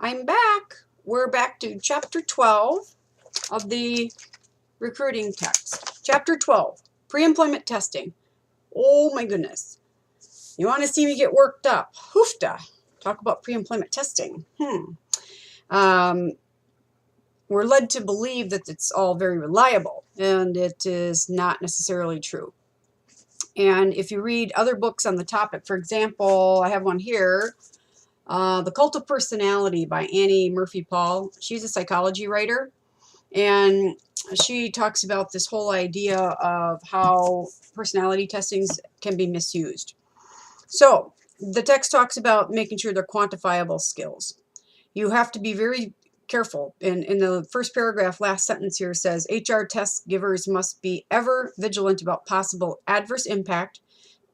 I'm back. We're back to chapter 12 of the recruiting text. Chapter 12, pre-employment testing. Oh my goodness. You want to see me get worked up? Hoofda. Talk about pre-employment testing. We're led to believe that it's all very reliable, and it is not necessarily true. And if you read other books on the topic, for example, I have one here, The Cult of Personality by Annie Murphy Paul. She's a psychology writer, and she talks about this whole idea of how personality testings can be misused. So the text talks about making sure they're quantifiable skills. You have to be very careful. In the first paragraph, last sentence here says, HR test givers must be ever vigilant about possible adverse impact,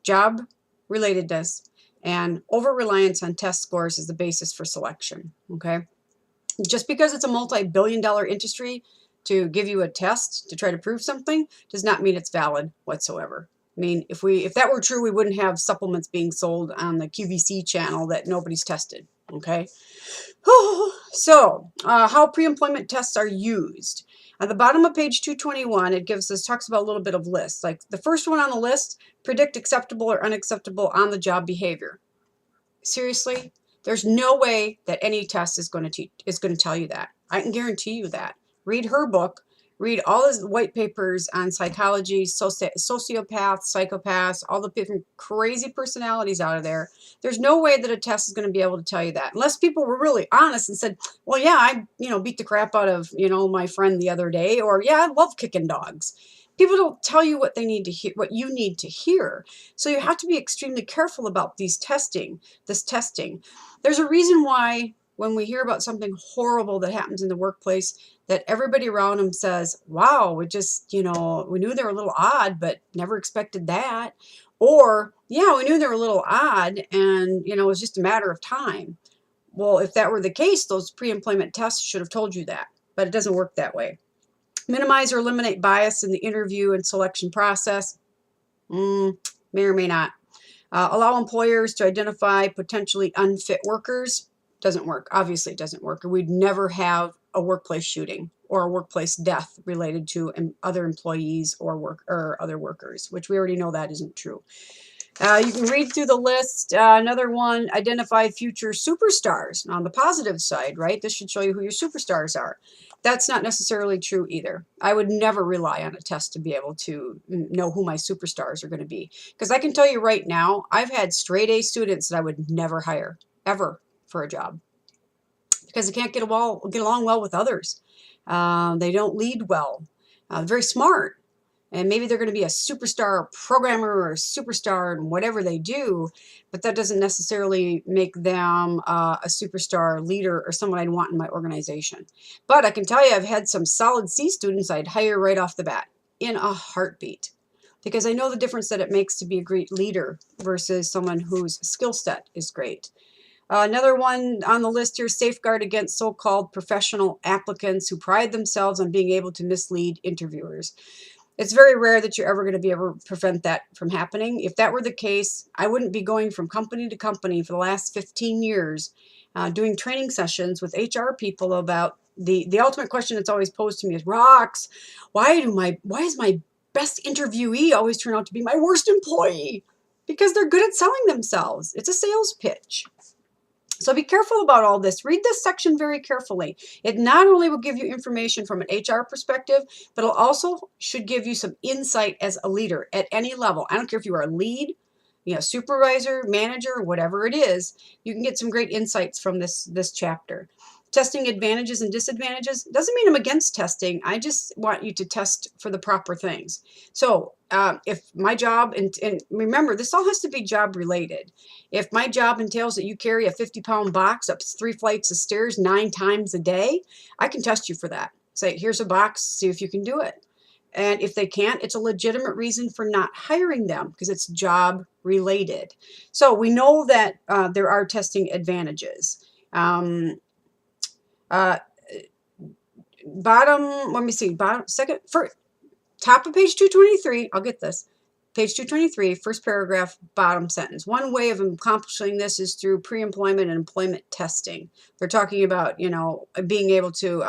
job relatedness, and over-reliance on test scores as the basis for selection. Okay? Just because it's a multi-billion-dollar industry to give you a test to try to prove something does not mean it's valid whatsoever. I mean, if that were true, we wouldn't have supplements being sold on the QVC channel that nobody's tested. Okay? So, how pre-employment tests are used. At the bottom of page 221, it talks about a little bit of lists. Like the first one on the list, predict acceptable or unacceptable on-the-job behavior. Seriously? There's no way that any test is going to tell you that. I can guarantee you that. Read her book. Read all his white papers on psychology, sociopaths, psychopaths, all the different crazy personalities out of there. There's no way that a test is going to be able to tell you that. Unless people were really honest and said, well, yeah, I beat the crap out of, my friend the other day, or yeah, I love kicking dogs. People don't tell you what they need to hear, what you need to hear. So you have to be extremely careful about this testing. There's a reason why when we hear about something horrible that happens in the workplace, that everybody around them says, wow, we just, we knew they were a little odd, but never expected that. Or, yeah, we knew they were a little odd and, it was just a matter of time. Well, if that were the case, those pre-employment tests should have told you that, but it doesn't work that way. Minimize or eliminate bias in the interview and selection process. May or may not. Allow employers to identify potentially unfit workers. Doesn't work. Obviously, it doesn't work. We'd never have a workplace shooting or a workplace death related to other employees or other workers, which we already know that isn't true. You can read through the list. Another one, identify future superstars. On the positive side, right? This should show you who your superstars are. That's not necessarily true either. I would never rely on a test to be able to know who my superstars are going to be. Because I can tell you right now, I've had straight A students that I would never hire, ever, for a job. Because they can't get along well with others. They don't lead well. Very smart. And maybe they're going to be a superstar programmer or a superstar in whatever they do, but that doesn't necessarily make them a superstar leader or someone I'd want in my organization. But I can tell you I've had some solid C students I'd hire right off the bat in a heartbeat, because I know the difference that it makes to be a great leader versus someone whose skill set is great. Another one on the list here, safeguard against so-called professional applicants who pride themselves on being able to mislead interviewers. It's very rare that you're ever going to be able to prevent that from happening. If that were the case, I wouldn't be going from company to company for the last 15 years doing training sessions with HR people about the ultimate question that's always posed to me is, Rox, why is my best interviewee always turn out to be my worst employee? Because they're good at selling themselves. It's a sales pitch. So be careful about all this. Read this section very carefully. It not only will give you information from an HR perspective, but it also should give you some insight as a leader at any level. I don't care if you are a lead, supervisor, manager, whatever it is, you can get some great insights from this chapter. Testing advantages and disadvantages doesn't mean I'm against testing. I just want you to test for the proper things. So if my job, and remember, this all has to be job related. If my job entails that you carry a 50-pound box up 3 flights of stairs 9 times a day, I can test you for that. Say, here's a box, see if you can do it. And if they can't, it's a legitimate reason for not hiring them because it's job related. So we know that there are testing advantages. Bottom, let me see, top of page 223, I'll get this. page 223, first paragraph, bottom sentence. One way of accomplishing this is through pre-employment and employment testing. They're talking about, you know, being able to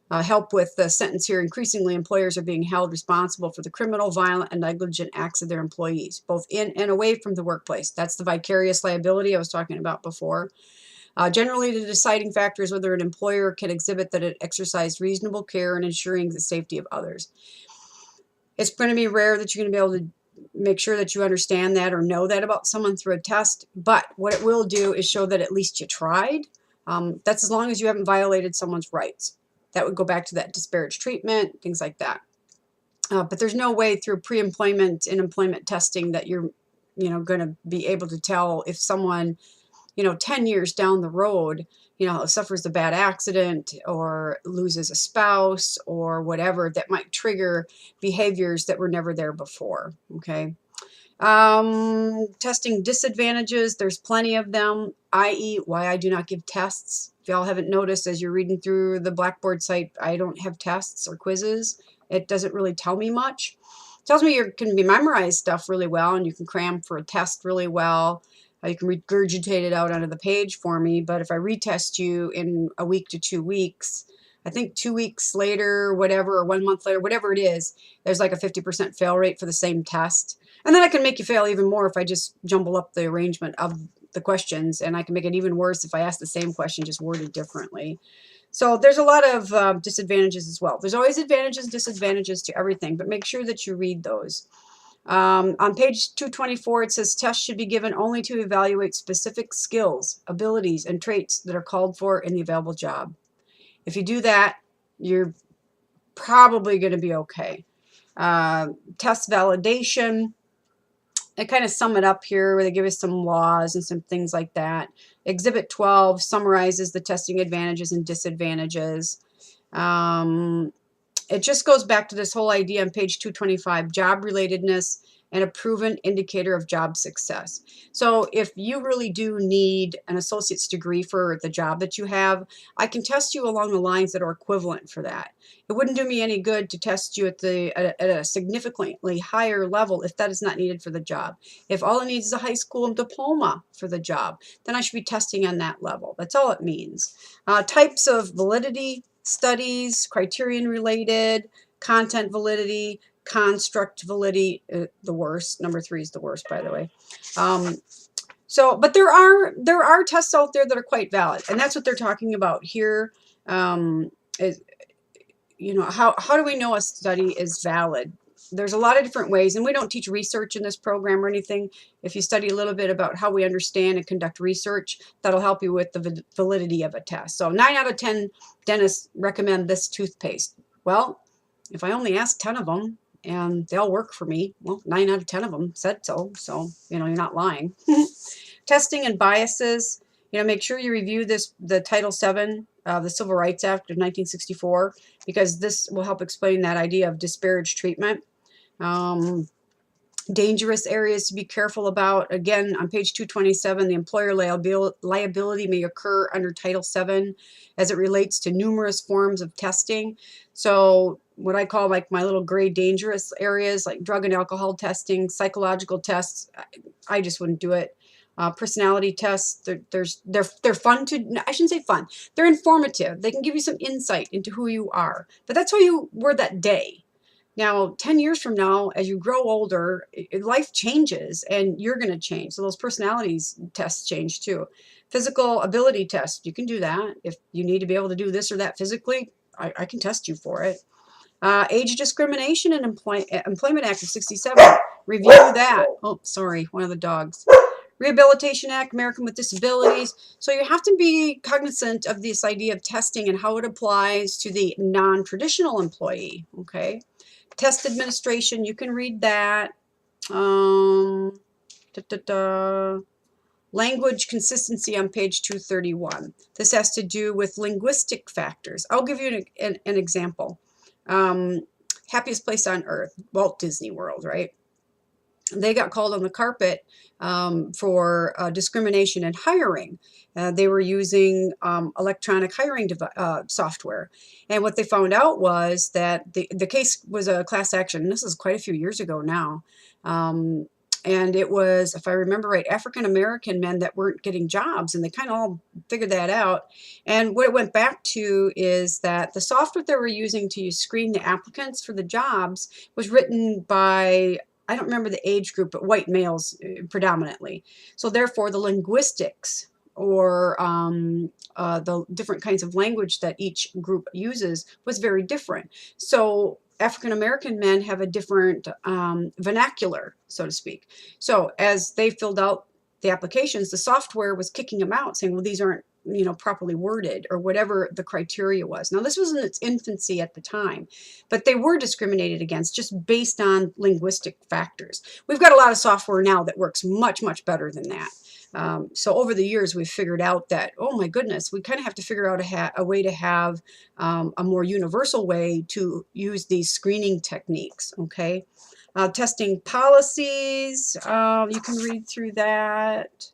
help with the sentence here. Increasingly, employers are being held responsible for the criminal, violent, and negligent acts of their employees, both in and away from the workplace. That's the vicarious liability I was talking about before. Generally, the deciding factor is whether an employer can exhibit that it exercised reasonable care in ensuring the safety of others. It's going to be rare that you're going to be able to make sure that you understand that or know that about someone through a test, but what it will do is show that at least you tried. That's as long as you haven't violated someone's rights. That would go back to that disparaged treatment, things like that. But there's no way through pre-employment and employment testing that you're, you know, going to be able to tell if someone, you know, 10 years down the road, you know, suffers a bad accident or loses a spouse or whatever that might trigger behaviors that were never there before. Okay. Testing disadvantages, there's plenty of them, i.e. why I do not give tests. If y'all haven't noticed as you're reading through the Blackboard site, I don't have tests or quizzes. It doesn't really tell me much. It tells me you can memorize stuff really well and you can cram for a test really well. You can regurgitate it out onto the page for me, but if I retest you in a week to 2 weeks, I think 2 weeks later, whatever, or 1 month later, whatever it is, there's like a 50% fail rate for the same test. And then I can make you fail even more if I just jumble up the arrangement of the questions, and I can make it even worse if I ask the same question just worded differently. So there's a lot of disadvantages as well. There's always advantages and disadvantages to everything, but make sure that you read those. On page 224, it says tests should be given only to evaluate specific skills, abilities, and traits that are called for in the available job. If you do that, you're probably going to be okay. Test validation. I kind of sum it up here where they give us some laws and some things like that. Exhibit 12 summarizes the testing advantages and disadvantages. It just goes back to this whole idea on page 225, job relatedness and a proven indicator of job success. So if you really do need an associate's degree for the job that you have, I can test you along the lines that are equivalent for that. It wouldn't do me any good to test you at a significantly higher level if that is not needed for the job. If all it needs is a high school diploma for the job, then I should be testing on that level. That's all it means. Types of validity studies, criterion related, content validity, construct validity, the worst. Number 3 is the worst, by the way. But there are tests out there that are quite valid, and that's what they're talking about here. Is, you know, how do we know a study is valid? There's a lot of different ways, and we don't teach research in this program or anything. If you study a little bit about how we understand and conduct research, that'll help you with the validity of a test. So 9 out of 10 dentists recommend this toothpaste. Well, if I only ask 10 of them and they all work for me, well, 9 out of 10 of them said so. So, you know, you're not lying. Testing and biases. You know, make sure you review the Title VII of the Civil Rights Act of 1964, because this will help explain that idea of disparaged treatment. Dangerous areas to be careful about. Again, on page 227, the employer liability may occur under Title VII as it relates to numerous forms of testing. So what I call like my little gray dangerous areas, like drug and alcohol testing, psychological tests, I just wouldn't do it. Personality tests, they're fun to, I shouldn't say fun, they're informative. They can give you some insight into who you are, but that's who you were that day. Now, 10 years from now, as you grow older, life changes and you're going to change. So those personalities tests change too. Physical ability test, you can do that. If you need to be able to do this or that physically, I can test you for it. Age discrimination and Employment Act of 67, review that. Oh, sorry, one of the dogs. Rehabilitation Act, American with Disabilities. So you have to be cognizant of this idea of testing and how it applies to the non-traditional employee, okay? Test administration, you can read that. Language consistency on page 231. This has to do with linguistic factors. I'll give you an example. Happiest place on earth, Walt Disney World, right? they got called on the carpet for discrimination in hiring. They were using electronic hiring software. And what they found out was that the case was a class action. And this is quite a few years ago now. And it was, if I remember right, African-American men that weren't getting jobs, and they kind of all figured that out. And what it went back to is that the software they were using to screen the applicants for the jobs was written by, I don't remember the age group, but white males predominantly. So therefore, the linguistics or the different kinds of language that each group uses was very different. So African-American men have a different vernacular, so to speak. So as they filled out the applications, the software was kicking them out, saying, well, these aren't, you know, properly worded, or whatever the criteria was. Now, this was in its infancy at the time, but they were discriminated against just based on linguistic factors. We've got a lot of software now that works much, much better than that. So over the years, we've figured out that, oh my goodness, we kind of have to figure out a way to have a more universal way to use these screening techniques, okay? Testing policies, you can read through that.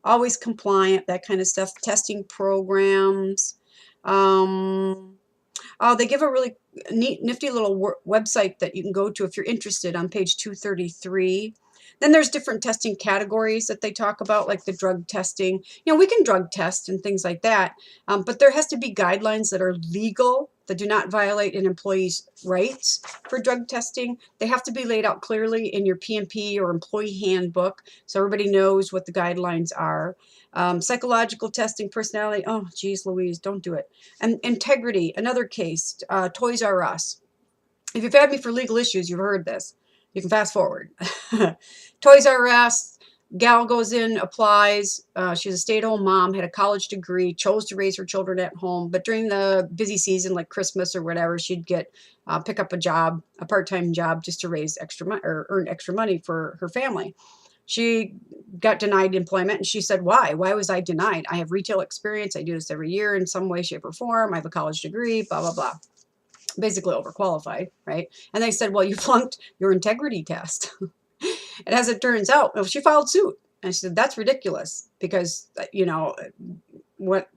Always compliant, that kind of stuff. Testing programs. They give a really neat, nifty little website that you can go to if you're interested on page 233. Then there's different testing categories that they talk about, like the drug testing. You know, we can drug test and things like that, but there has to be guidelines that are legal, that do not violate an employee's rights for drug testing. They have to be laid out clearly in your PMP or employee handbook, so everybody knows what the guidelines are. Psychological testing, personality, oh, geez Louise, don't do it. And integrity, another case, Toys R Us. If you've had me for legal issues, you've heard this. You can fast forward. Toys R Us, gal goes in, applies. She's a stay-at-home mom, had a college degree, chose to raise her children at home. But during the busy season, like Christmas or whatever, she'd get pick up a job, a part-time job, just to raise extra money or earn extra money for her family. She got denied employment, and she said, why? Why was I denied? I have retail experience. I do this every year in some way, shape, or form. I have a college degree, blah, blah, blah. Basically overqualified, right? And they said, well, you flunked your integrity test. And as it turns out, well, she filed suit. And she said, that's ridiculous, because, you know, what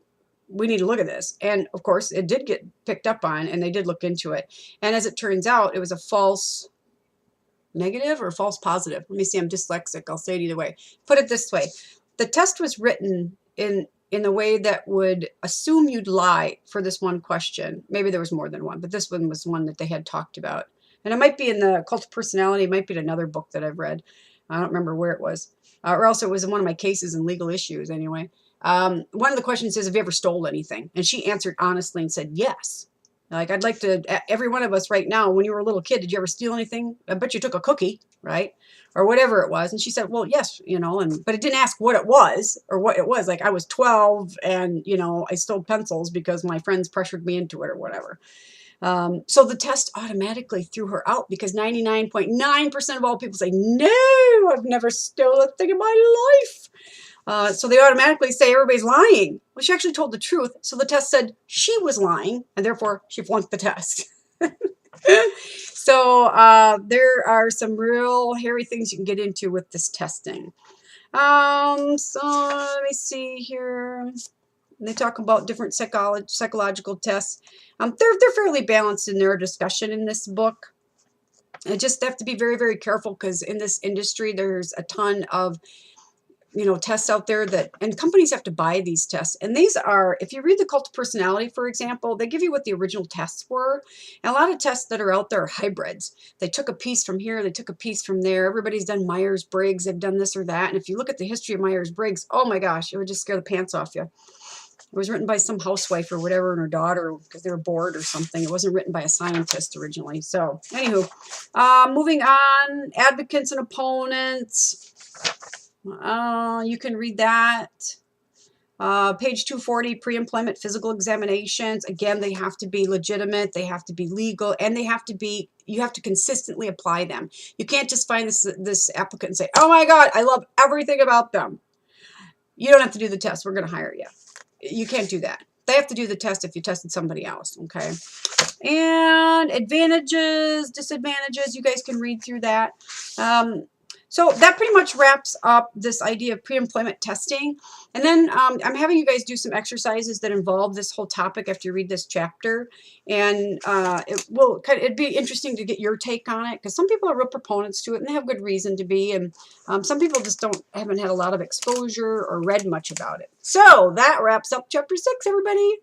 we need to look at this. And of course, it did get picked up on, and they did look into it. And as it turns out, it was a false negative or false positive. Let me see, I'm dyslexic. I'll say it either way. Put it this way. The test was written in a way that would assume you'd lie for this one question. Maybe there was more than one, but this one was one that they had talked about. And it might be in the Cult of Personality. It might be in another book that I've read. I don't remember where it was. Or else it was in one of my cases in legal issues anyway. One of the questions is, have you ever stole anything? And she answered honestly and said, yes. Like, I'd like to, every one of us right now, when you were a little kid, did you ever steal anything? I bet you took a cookie, right? Or whatever it was. And she said, well, yes, you know, but it didn't ask what it was or what it was. Like, I was 12 and, you know, I stole pencils because my friends pressured me into it or whatever. So the test automatically threw her out, because 99.9% of all people say, no, I've never stolen a thing in my life. So they automatically say everybody's lying. Well, she actually told the truth. So the test said she was lying, and therefore she flunked the test. So there are some real hairy things you can get into with this testing. So let me see here. They talk about different psychological tests. They're fairly balanced in their discussion in this book. I just have to be very, very careful, because in this industry, there's a ton of, you know, tests out there and companies have to buy these tests. And these are, if you read the Cult of Personality, for example, they give you what the original tests were. And a lot of tests that are out there are hybrids. They took a piece from here, they took a piece from there. Everybody's done Myers-Briggs, they've done this or that. And if you look at the history of Myers-Briggs, oh my gosh, it would just scare the pants off you. It was written by some housewife or whatever and her daughter, because they were bored or something. It wasn't written by a scientist originally. So, anywho, moving on, advocates and opponents. You can read that. Page 240, pre-employment physical examinations. Again, they have to be legitimate, they have to be legal, and they have to be, you have to consistently apply them. You can't just find this applicant and say, oh my God, I love everything about them. You don't have to do the test, we're going to hire you. You can't do that. They have to do the test if you tested somebody else, okay? And advantages, disadvantages, you guys can read through that. So that pretty much wraps up this idea of pre-employment testing. And then I'm having you guys do some exercises that involve this whole topic after you read this chapter. And it'd be interesting to get your take on it, because some people are real proponents to it and they have good reason to be. And some people just haven't had a lot of exposure or read much about it. So that wraps up chapter 6, everybody.